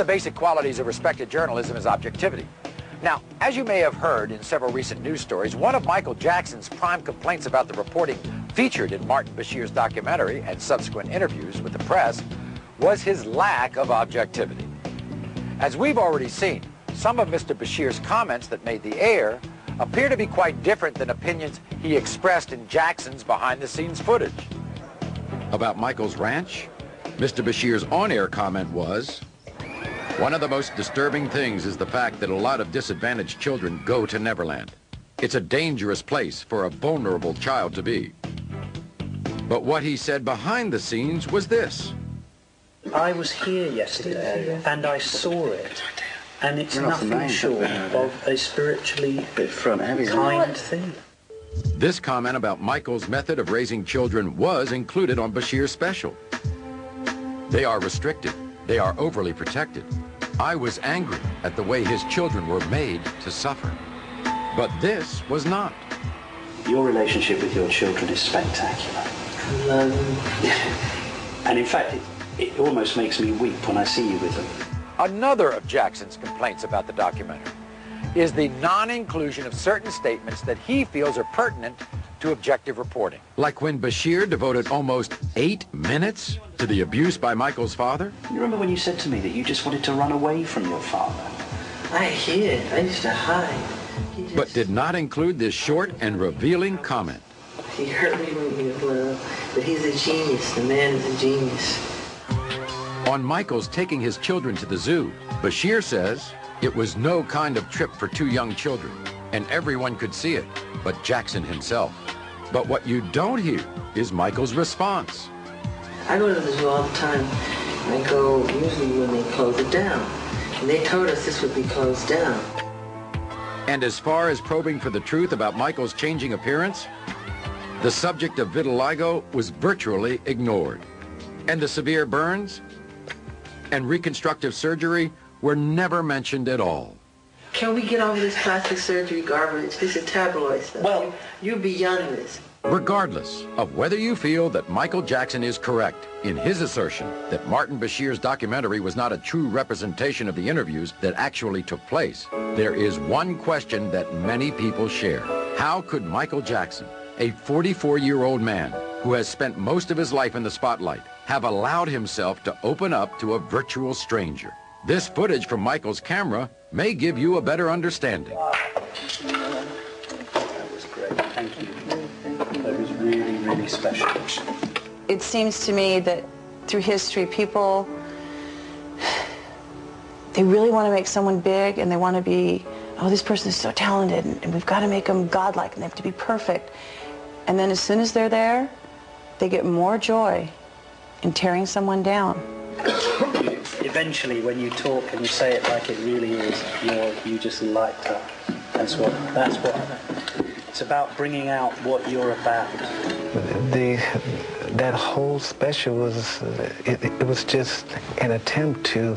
the basic qualities of respected journalism is objectivity. Now, as you may have heard in several recent news stories, one of Michael Jackson's prime complaints about the reporting featured in Martin Bashir's documentary and subsequent interviews with the press was his lack of objectivity. As we've already seen, some of Mr. Bashir's comments that made the air appear to be quite different than opinions he expressed in Jackson's behind-the-scenes footage. About Michael's ranch, Mr. Bashir's on-air comment was, "One of the most disturbing things is the fact that a lot of disadvantaged children go to Neverland. It's a dangerous place for a vulnerable child to be." But what he said behind the scenes was this. I was here yesterday and I saw it, and it's nothing short of a spiritually kind thing. This comment about Michael's method of raising children was included on Bashir's special. They are restricted. They are overly protected. I was angry at the way his children were made to suffer. But this was not. Your relationship with your children is spectacular. I love them. And in fact, it almost makes me weep when I see you with them. Another of Jackson's complaints about the documentary is the non-inclusion of certain statements that he feels are pertinent to objective reporting. Like when Bashir devoted almost 8 minutes to the abuse by Michael's father? You remember when you said to me that you just wanted to run away from your father? I hid. I used to hide. But did not include this short and revealing comment. He hurt me when he was little, but he's a genius. The man is a genius. On Michael's taking his children to the zoo, Bashir says it was no kind of trip for 2 young children, and everyone could see it, but Jackson himself. But what you don't hear is Michael's response. I go to the zoo all the time. I go usually when they close it down. And they told us this would be closed down. And as far as probing for the truth about Michael's changing appearance, the subject of vitiligo was virtually ignored. And the severe burns and reconstructive surgery were never mentioned at all. Can we get over this plastic surgery garbage? This is tabloid stuff. Well, you're beyond this. Regardless of whether you feel that Michael Jackson is correct in his assertion that Martin Bashir's documentary was not a true representation of the interviews that actually took place, there is one question that many people share. How could Michael Jackson, a 44-year-old man who has spent most of his life in the spotlight, have allowed himself to open up to a virtual stranger? This footage from Michael's camera may give you a better understanding. That was great. Thank you. That was really, really special. It seems to me that through history, people, they really want to make someone big, and they want to be, oh, this person is so talented, and we've got to make them godlike, and they have to be perfect. And then as soon as they're there, they get more joy in tearing someone down. Eventually, when you talk and you say it like it really is, you just light up. That's what. It's about bringing out what you're about. That whole special was, it was just an attempt to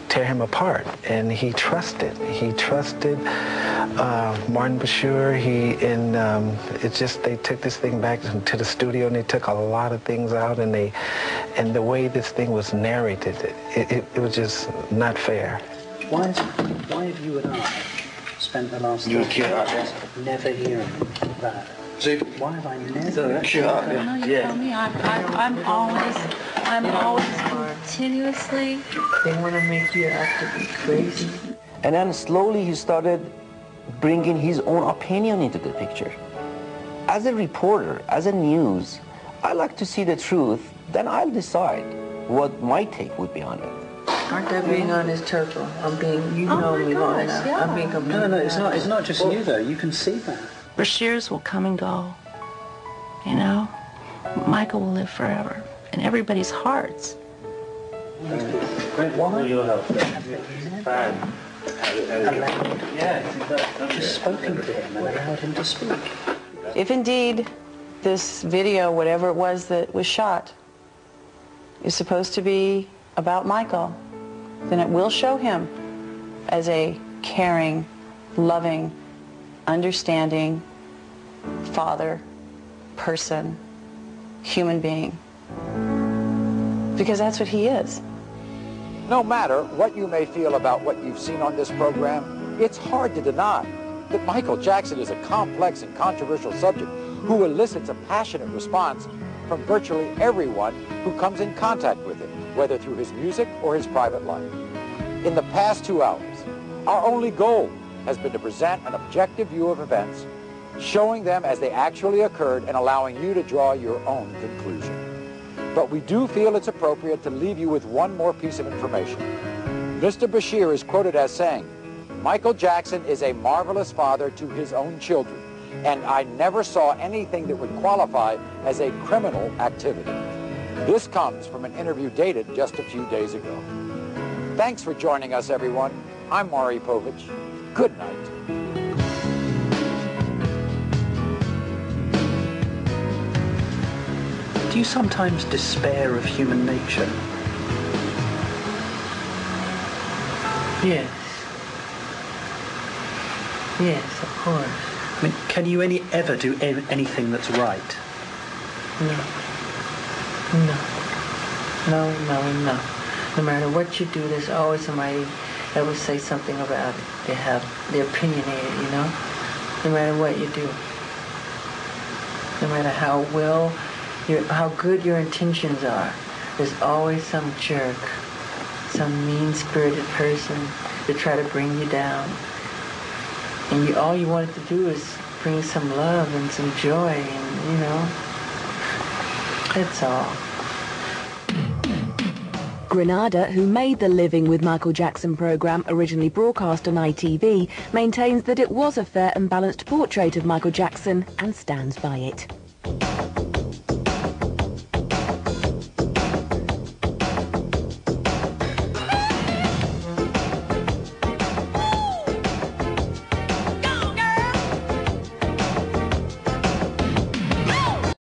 tear him apart, and he trusted Martin Bashir. They took this thing back to the studio, and they took a lot of things out, and the way this thing was narrated, it was just not fair. Why have you and I spent the last 30 years never hearing that? Why have I never? I'm always continuously. They want to make you out to be crazy. And then slowly he started bringing his own opinion into the picture. As a reporter, as a news, I like to see the truth, then I'll decide what my take would be on it. Aren't I being honest, Turtle? I'm being, you know me long enough. Yeah. I'm being completely No, it's not just you though. You can see that. Bashirs will come and go, you know? Michael will live forever in everybody's hearts. Why? Just spoken to him and allowed him to speak. If indeed this video, whatever it was that was shot, is supposed to be about Michael, then it will show him as a caring, loving, understanding father, person, human being. Because that's what he is. No matter what you may feel about what you've seen on this program, it's hard to deny that Michael Jackson is a complex and controversial subject who elicits a passionate response from virtually everyone who comes in contact with him, whether through his music or his private life. In the past 2 hours, our only goal has been to present an objective view of events, showing them as they actually occurred and allowing you to draw your own conclusion. But we do feel it's appropriate to leave you with one more piece of information. Mr. Bashir is quoted as saying, "Michael Jackson is a marvelous father to his own children, and I never saw anything that would qualify as a criminal activity." This comes from an interview dated just a few days ago. Thanks for joining us, everyone. I'm Maury Povich. Good night. Do you sometimes despair of human nature? Yes. Yes, of course. I mean, can you ever do anything that's right? No. No. No matter what you do, there's always somebody that will say something about it. They're opinionated, you know? No matter what you do. No matter how good your intentions are, there's always some jerk, some mean-spirited person to try to bring you down. And all you wanted to do is bring some love and some joy, and, you know, that's all. Granada, who made the Living with Michael Jackson program originally broadcast on ITV, maintains that it was a fair and balanced portrait of Michael Jackson and stands by it.